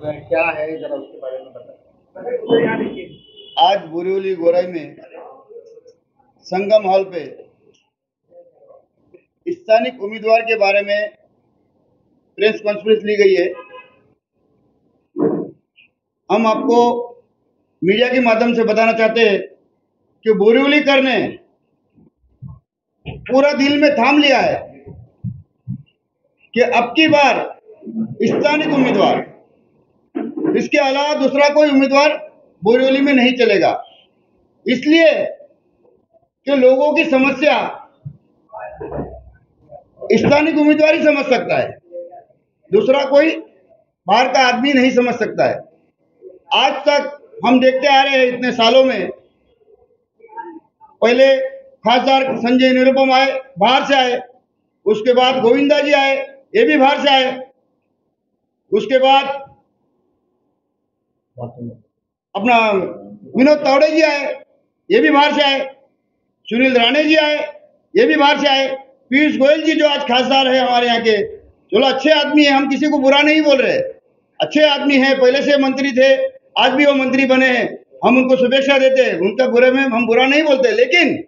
क्या है जरा उसके बारे में बताइए। आज बोरीवली गोराई में संगम हॉल पे स्थानिक उम्मीदवार के बारे में प्रेस कॉन्फ्रेंस ली गई है। हम आपको मीडिया के माध्यम से बताना चाहते हैं कि बोरीवलीकर ने पूरा दिल में थाम लिया है कि अब की बार स्थानिक उम्मीदवार, इसके अलावा दूसरा कोई उम्मीदवार बोरीवली में नहीं चलेगा। इसलिए कि लोगों की समस्या स्थानिक उम्मीदवार ही समझ सकता है, दूसरा कोई बाहर का आदमी नहीं समझ सकता है। आज तक हम देखते आ रहे हैं, इतने सालों में, पहले खासदार संजय निरुपम आए, बाहर से आए, उसके बाद गोविंदा जी आए, ये भी बाहर से आए, उसके बाद अपना विनोद तावड़े जी आए, ये भी बाहर से आए, सुनील राणे जी आए, ये भी बाहर से आए, पीयूष गोयल जी जो आज खासदार है हमारे यहाँ के, चलो अच्छे आदमी है, हम किसी को बुरा नहीं बोल रहे, अच्छे आदमी है, पहले से मंत्री थे, आज भी वो मंत्री बने हैं, हम उनको शुभेच्छा देते हैं, उनका बुरे में हम बुरा नहीं बोलते। लेकिन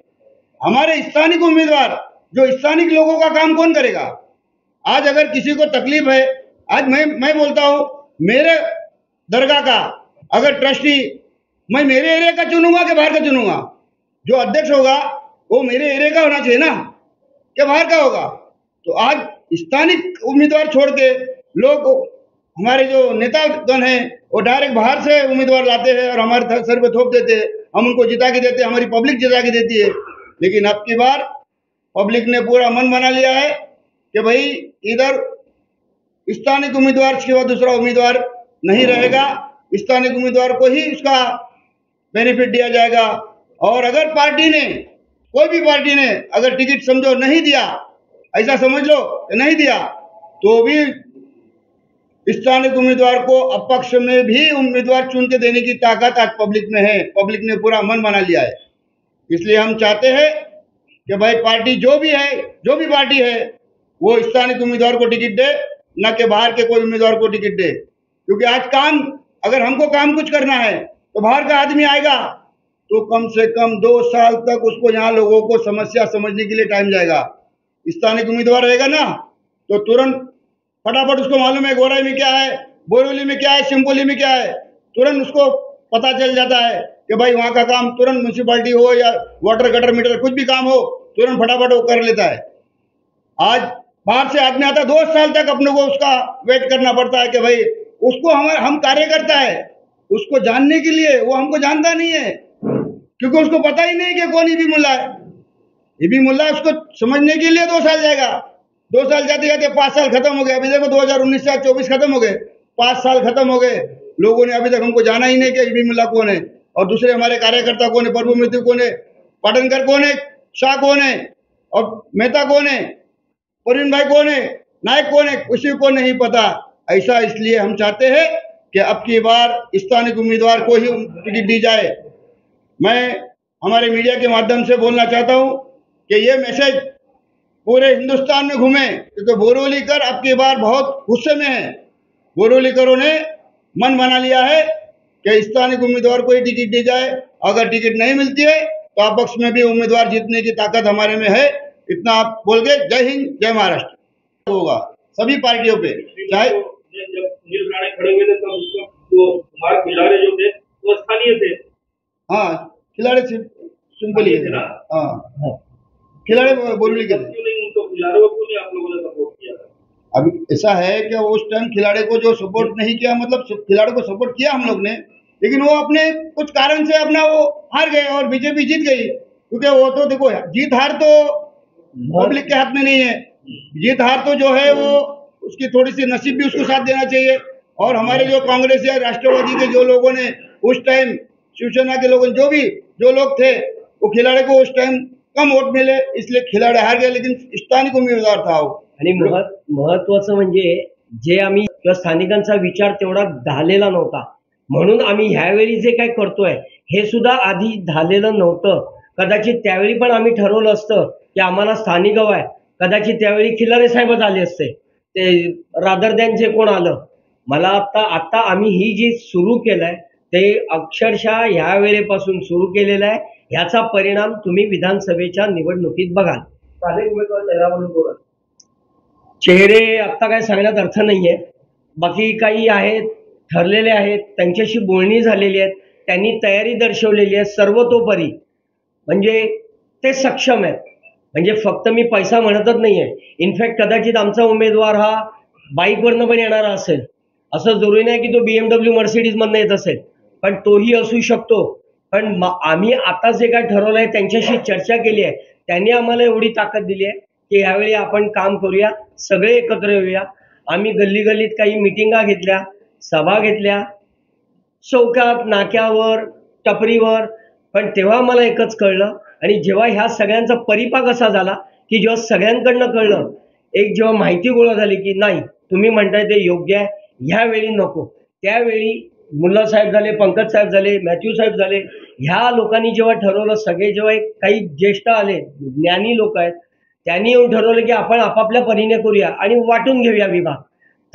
हमारे स्थानिक उम्मीदवार, जो स्थानिक लोगों का काम कौन करेगा? आज अगर किसी को तकलीफ है, आज मैं बोलता हूं, मेरे दरगाह का अगर ट्रस्टी, मैं मेरे एरिया का चुनूंगा कि बाहर का चुनूंगा? जो अध्यक्ष होगा वो मेरे एरिया का होना चाहिए ना, कि बाहर का होगा? तो आज स्थानिक उम्मीदवार छोड़ के लोग, हमारे जो नेतागण हैं, वो डायरेक्ट बाहर से उम्मीदवार लाते हैं और हमारे सर पे थोप देते हैं, हम उनको जिता के देते हैं, हमारी पब्लिक जिता के देती है। लेकिन अब की बार पब्लिक ने पूरा मन बना लिया है कि भाई इधर स्थानिक उम्मीदवार के बाद दूसरा उम्मीदवार नहीं रहेगा, स्थानिक उम्मीदवार को ही उसका बेनिफिट दिया जाएगा। और अगर पार्टी ने, कोई भी पार्टी ने अगर टिकट समझो नहीं दिया, ऐसा समझ लो कि नहीं दिया, तो भी स्थानिक उम्मीदवार को अपक्ष में भी उम्मीदवार चुन के देने की ताकत आज पब्लिक में है। पब्लिक ने पूरा मन बना लिया है। इसलिए हम चाहते हैं कि भाई पार्टी जो भी है, जो भी पार्टी है, वो स्थानिक उम्मीदवार को टिकट दे, न कि बाहर के कोई उम्मीदवार को टिकट दे। क्योंकि आज काम, अगर हमको काम कुछ करना है तो बाहर का आदमी आएगा तो कम से कम 2 साल तक उसको यहाँ लोगों को समस्या समझने के लिए टाइम जाएगा। स्थानिक उम्मीदवार रहेगा ना, तो तुरंत फटाफट उसको मालूम है गोराई में क्या है, बोरीवली में क्या है, शिवपुरी में क्या है, तुरंत उसको पता चल जाता है कि भाई वहां का काम तुरंत म्यूनसिपालिटी हो या वाटर गटर मीटर कुछ भी काम हो, तुरंत फटाफट वो कर लेता है। आज बाहर से आदमी आता है, 2 साल तक अपने को उसका वेट करना पड़ता है कि भाई उसको हम कार्यकर्ता है, उसको जानने के लिए, वो हमको जानता नहीं है, क्योंकि उसको पता ही नहीं कि कौन ईबी मुल्ला है। ईबी मुल्ला उसको समझने के लिए 2 साल जाएगा। 2 साल जाते जाते 5 साल खत्म हो गए। अभी देखो 2019 से 24 खत्म हो गए, 5 साल खत्म हो गए, लोगों ने अभी तक हमको जाना ही नहीं कि ईबी मुल्ला कौन है, और दूसरे हमारे कार्यकर्ता कौन है, प्रभु मृत्यु कौन है, पाटनकर कौन है, शाह कौन है, और मेहता कौन है, प्रवीण भाई कौन है, नायक कौन है, किसी को नहीं पता। ऐसा इसलिए हम चाहते हैं कि अब की बार स्थानिक उम्मीदवार को ही टिकट दी जाए। मैं हमारे मीडिया के माध्यम से बोलना चाहता हूं कि ये मैसेज पूरे हिंदुस्तान में घूमे, क्योंकि बोरीवलीकर अब की बार बहुत गुस्से में है। बोरीवलीकरों ने मन बना लिया है कि स्थानिक उम्मीदवार को ही टिकट दी जाए। अगर टिकट नहीं मिलती है तो अपक्ष में भी उम्मीदवार जीतने की ताकत हमारे में है। इतना आप बोल के जय हिंद जय महाराष्ट्र होगा सभी पार्टियों पे। चाहे जब सुनील राणे खड़े हुए थे तब उसका जो हमारे खिलाड़ी जो थे वो स्थानीय थे। हाँ, खिलाड़ी सिंपल ही थे। हाँ, खिलाड़ी बोरीवली के थे। उनको खिलाड़ियों को नहीं आप लोगों ने सपोर्ट किया? अभी ऐसा है कि उस टाइम खिलाड़ी को जो सपोर्ट नहीं किया, मतलब खिलाड़ी को सपोर्ट किया हम लोग ने, लेकिन वो अपने कुछ कारण से अपना वो हार गए और बीजेपी जीत गई। क्योंकि वो तो देखो, जीत हार तो पब्लिक के हाथ में नहीं है। जीत हार तो जो है वो उसकी थोड़ी सी नसीब भी उसको साथ देना चाहिए। और हमारे जो कांग्रेस या राष्ट्रवादी के जो लोगों ने उस टाइम, शिवसेना के लोगों, जो लोग थे, वो खिलाड़ी को उस टाइम कम वोट मिले, इसलिए खिलाड़ी हार गए। लेकिन स्थानिक उमेदवार था वो। आणि महत्वाचं म्हणजे जे आम्ही स्थानिकांचा विचार तेवढा झालेला नव्हता, म्हणून आम्ही ह्यावेळी जे काय करतोय हे सुद्धा आधी झालेलं नव्हतं। कदाचित त्यावेळी पण आम्ही ठरवलं असतं की आम्हाला स्थानिक हवं आहे, कदाचित त्यावेळी खिलारे साहेबच आले असते, ते रादर दॅन जे कोण आलं मला आता आम्ही ही जी सुरू केलंय ते अक्षरशः ह्या वेळेपासून सुरू केलेलं आहे. ह्याचा परिणाम तुम्ही विधानसभेच्या निवडणुकीत बघाल. स्थानिक उमेदवार चेहरा म्हणून कोण आहे? चेहरे आता काय सांगण्यात अर्थ नाहीये. बाकी काही आहेत ठरलेले आहेत, त्यांच्याशी बोलणी झालेली आहेत, त्यांनी तयारी दर्शवलेली आहे सर्वतोपरी. म्हणजे ते सक्षम आहेत. म्हणजे फक्त मी पैसा म्हणतच नाहीये. इनफॅक्ट कदाचित आमचा उमेदवार हा बाईकवरनं पण येणारा असेल, असं जरुरी नाही की तो BMW मर्सिडीज मधनं येत असेल, पण तोही असू शकतो. पण आम्ही आता जे काय ठरवलंय त्यांच्याशी चर्चा केली आहे. त्यांनी आम्हाला एवढी ताकद दिली आहे की यावेळी आपण काम करूया, सगळे एकत्र येऊया. आम्ही गल्ली गल्लीत काही मिटिंगा घेतल्या, सभा घेतल्या, चौकात, नाक्यावर, टपरीवर. पण तेव्हा मला एकच कळलं, आणि जेव्हा ह्या सगळ्यांचा परिपाक असा झाला की जेव्हा सगळ्यांकडनं कळलं, एक जेव्हा माहिती गोळा झाली की नाही तुम्ही म्हणताय ते योग्य आहे, ह्यावेळी नको, त्यावेळी मुल्ला साहेब झाले, पंकज साहेब झाले, मॅथ्यू साहेब झाले, ह्या लोकांनी जेव्हा ठरवलं, सगळे जेव्हा काही ज्येष्ठ आले, ज्ञानी लोक आहेत, त्यांनी येऊन ठरवलं की आपण आपापल्या परीने करूया आणि वाटून घेऊया विभाग.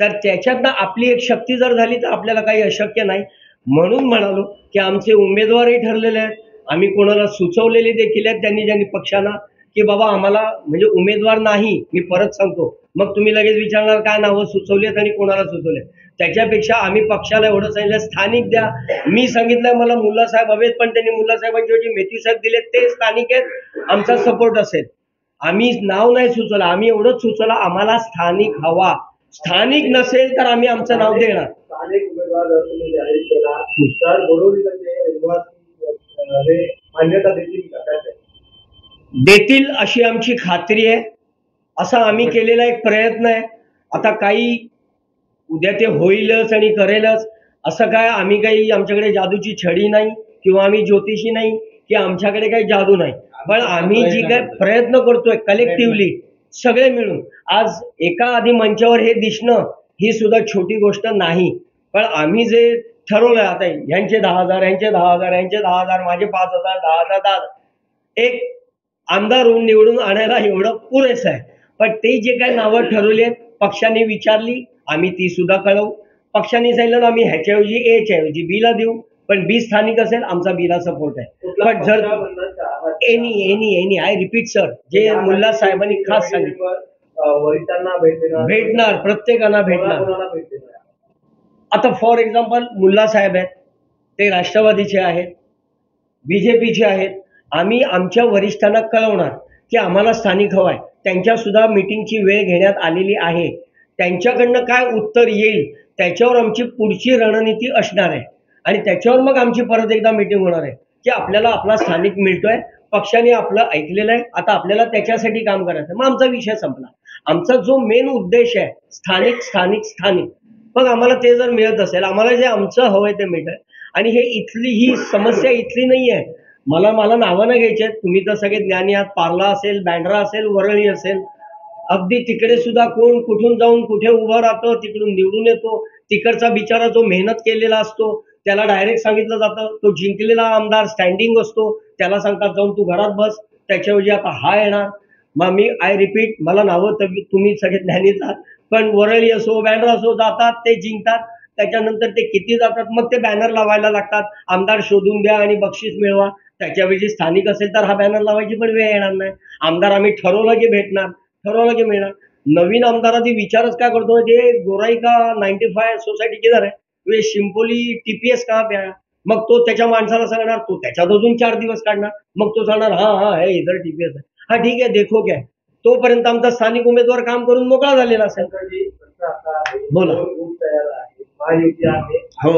तर त्याच्यातनं आपली एक शक्ती जर झाली तर आपल्याला काही अशक्य नाही. म्हणून म्हणालो की आमचे उमेदवारही ठरलेले आहेत, आम्ही कोणाला सुचवलेले देखील आहेत ज्यांनी पक्षाला की बाबा आम्हाला म्हणजे उमेदवार नाही. मी परत सांगतो, मग तुम्ही लगेच विचारणार काय नावं सुचवलीत आणि कोणाला सुचवले. त्याच्यापेक्षा आम्ही पक्षाला एवढं सांगितलं स्थानिक द्या. मी सांगितलंय मला मुल्ला साहेब हवेत, पण त्यांनी मुल्ला साहेबांच्या ऐवजी मेथ्यू साहेब दिलेत, ते स्थानिक आहेत, आमचा सपोर्ट असेल. आम्ही नाव नाही सुचवलं, आम्ही एवढंच सुचवलं आम्हाला स्थानिक हवा. स्थानिक नसेल तर आम्ही आमचं नाव देणार. स्थानिक उमेदवार जर तुम्ही जाहीर केला तर बोरिवलीमध्ये रहिवासी हे मान्यता देतील का? देतील अशी आमची खात्री आहे. असा आम्ही केलेला एक प्रयत्न आहे. आता काही उद्या ते होईलच आणि करेलच असं काय, आम्ही काही आमच्याकडे जादूची छडी नाही किंवा आम्ही ज्योतिषी नाही की आमच्याकडे काही जादू नाही. पण आम्ही जी काय प्रयत्न करतोय कलेक्टिव्हली सगळे मिळून, आज एका आधी मंचावर हे दिसणं ही सुद्धा छोटी गोष्ट नाही. पण आम्ही जे ठरवलंय आता ह्यांचे 10,000, ह्यांचे 10,000, ह्यांचे 10,000, माझे 5,000, 10,000, 10,000, एक आमदार होऊन निवडून आणायला एवढं पुरेसं आहे. पण ते जे काही नावं ठरवली आहेत पक्षाने विचारली, आम्ही ती सुद्धा कळवू. पक्षाने सांगितलं आम्ही ह्याच्याऐवजी A ऐवजी B ला देऊ, पण B स्थानिक असेल, आमचा B ला सपोर्ट आहे. पण जर एनी आय रिपीट सर, जे मुल्ला साहेबांनी खास सांगितलं वरिष्ठांना भेटणार, प्रत्येकाला भेटणार. आता फॉर एक्झाम्पल मुल्ला साहेब आहेत, ते राष्ट्रवादीचे आहेत, BJPचे आहेत. आम्ही आमच्या वरिष्ठांना कळवणार की आम्हाला स्थानिक हवाय. त्यांच्या सुद्धा मीटिंगची वेळ घेण्यात आलेली आहे. त्यांच्याकडनं काय उत्तर येईल त्याच्यावर आमची पुढची रणनीती असणार आहे, आणि त्याच्यावर मग आमची परत एकदा मीटिंग होणार आहे की आपल्याला आपला स्थानिक मिळतोय, पक्षाने आपलं ऐकलेलं आहे, आता आपल्याला त्याच्यासाठी काम करायचं. मग आमचा विषय संपला. आमचा जो मेन उद्देश आहे स्थानिक स्थानिक स्थानिक, मग आम्हाला ते जर मिळत असेल, आम्हाला जे आमचं हवंय ते मिळतंय. आणि हे इथली ही समस्या इथली नाही आहे. मला नावं नाही घ्यायचे, तुम्ही तर सगळे ज्ञानी आहात. पार्ला असेल, बँड्रा असेल, वरळी असेल, अगदी तिकडे सुद्धा कोण कुठून जाऊन कुठे उभं राहतं, तिकडून निवडून येतो. तिकडचा बिचारा जो मेहनत केलेला असतो त्याला डायरेक्ट सांगितलं जातं, तो जिंकलेला आमदार स्टँडिंग असतो, त्याला सांगतात जाऊन तू घरात बस, त्याच्याऐवजी आता हा येणार. मग मी आय रिपीट, मला नावं तुम्ही सगळे ज्ञानीच आहात, पण वरळी असो, बँड्रा असो, जातात ते जिंकतात. त्याच्यानंतर ते किती जातात, मग ते बॅनर लावायला लागतात, आमदार शोधून द्या आणि बक्षीस मिळवा. त्याच्याऐवजी स्थानिक असेल तर हा बॅनर लावायची पण वेळ येणार नाही. आमदार आम्ही ठरवलं की भेटणार, ठरवलं की मिळणार. नवीन आमदार आधी विचारच काय करतो, जे गोराई का 95 सोसायटी किधर आहे, वे शिंपोली TPS कहाँ पे आया. मग तो त्याच्या माणसाला सांगणार, तो त्याच्यात अजून 4 दिवस काढणार, मग तो सांगणार हा हे इधर TPS आहे, हा ठीक आहे देखो काय. तोपर्यंत आमचा स्थानिक उमेदवार काम करून मोकळा झालेला असेल. बोला. महायुती आहे, हो.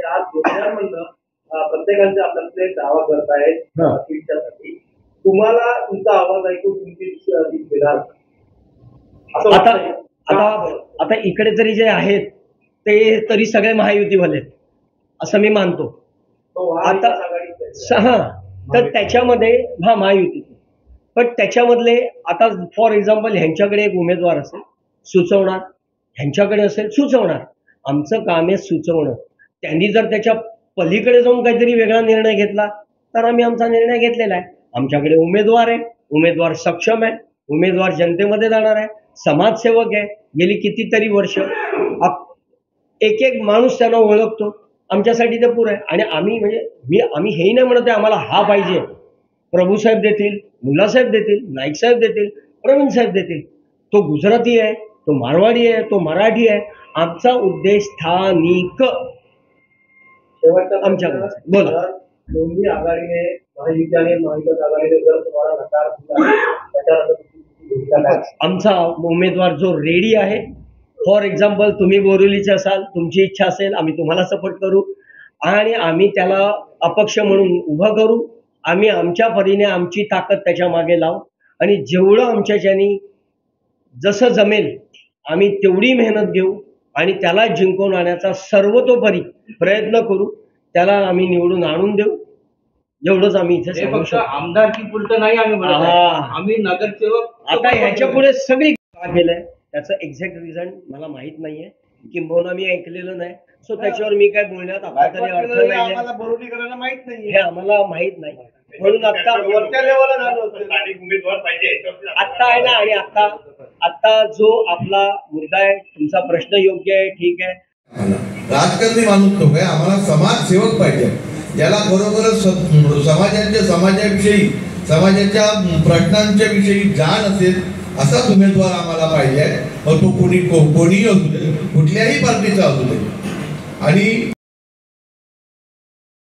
आज म्हणलं प्रत्येकाचे आपल्याकडे दावा करतायत सीटच्यासाठी. तुम्हाला तुमचा आवाज ऐकून तुमची आता इकडे तरी जे आहेत ते तरी सगळे महायुतीवाले असं मी मानतो. आता हा, तर त्याच्यामध्ये हा महायुती, पण त्याच्यामधले आता फॉर एक्झाम्पल ह्यांच्याकडे एक उमेदवार असेल सुचवणार, ह्यांच्याकडे असेल सुचवणार. आमचं काम आहे सुचवणं. त्यांनी जर त्याच्या पलीकडे जाऊन काहीतरी वेगळा निर्णय घेतला तर आम्ही आमचा निर्णय घेतलेला आहे. आमच्याकडे उमेदवार आहे, उमेदवार सक्षम आहे, उमेदवार जनतेमध्ये जाणार आहे, समाजसेवक आहे, गेली कितीतरी वर्ष. एक एक माणूस त्यांना ओळखतो. आमच्यासाठी ते पुरं आहे. आणि आम्ही हेही नाही म्हणत आहे आम्हाला हा पाहिजे. प्रभूसाहेब देतील, मुल्लासाहेब देतील, नाईक साहेब देतील, प्रवीण साहेब देतील. तो गुजराती आहे, तो मारवाडी आहे, तो मराठी आहे. आमचा उद्देश स्थानिक. शेवटचा आमच्या प्रश्न, बोला. जर दोन्ही आघाडीने महायुती आणि महाविकास आघाडीने जर तुम्हाला नकार दिला त्याच्यानंतर तुमची भूमिका काय? आमचा उमेदवार जो रेडी आहे. फॉर एक्झाम्पल तुम्ही बोरिवलीचे असाल, तुमची इच्छा असेल, आम्ही तुम्हाला सपोर्ट करू आणि आम्ही त्याला अपक्ष म्हणून उभं करू. आम्ही आमच्या परीने आमची ताकद त्याच्या मागे लावू आणि जेवढं आमच्याच्यानी जसं जमेल आम्ही तेवढी मेहनत घेऊ आणि त्याला जिंकून आणण्याचा सर्वतोपरी प्रयत्न करू. त्याला आम्ही निवडून आणून देऊ. एवढंच आम्ही इथे सांगू फक्त शकतो. आमदारकी पुरतं नाही आम्ही म्हणत आहे. हा. आम्ही नगरसेवक आता ह्याच्या पुढे सगळी का केलंय त्याचं एक्झॅक्ट रिझन मला माहित नाहीये, किंबहुना मी ऐकलेलं नाही. सो त्याच्यावर मी काय बोलण्यात आता तरी अर्थ नाहीये. आम्हाला बरोबरी करायला माहित नाही. हे आम्हाला माहित नाही. म्हणून आता वरच्या लेवलला झालं होतं. स्थानिक उमेदवार पाहिजे. आता आहे ना. आणि आता जो आपला मुद्दा आहे, तुमचा प्रश्न योग्य आहे, ठीक आहे. राजकारणी माणूस नको आहे, आम्हाला समाजसेवक पाहिजे, ज्याला खरोखरच समाजाविषयी समाजाच्या प्रश्नांच्या विषयी जाण असेल असाच उमेदवार आम्हाला पाहिजे. मग तो कोणीही असू दे, कुठल्याही पार्टीचा असू दे. आणि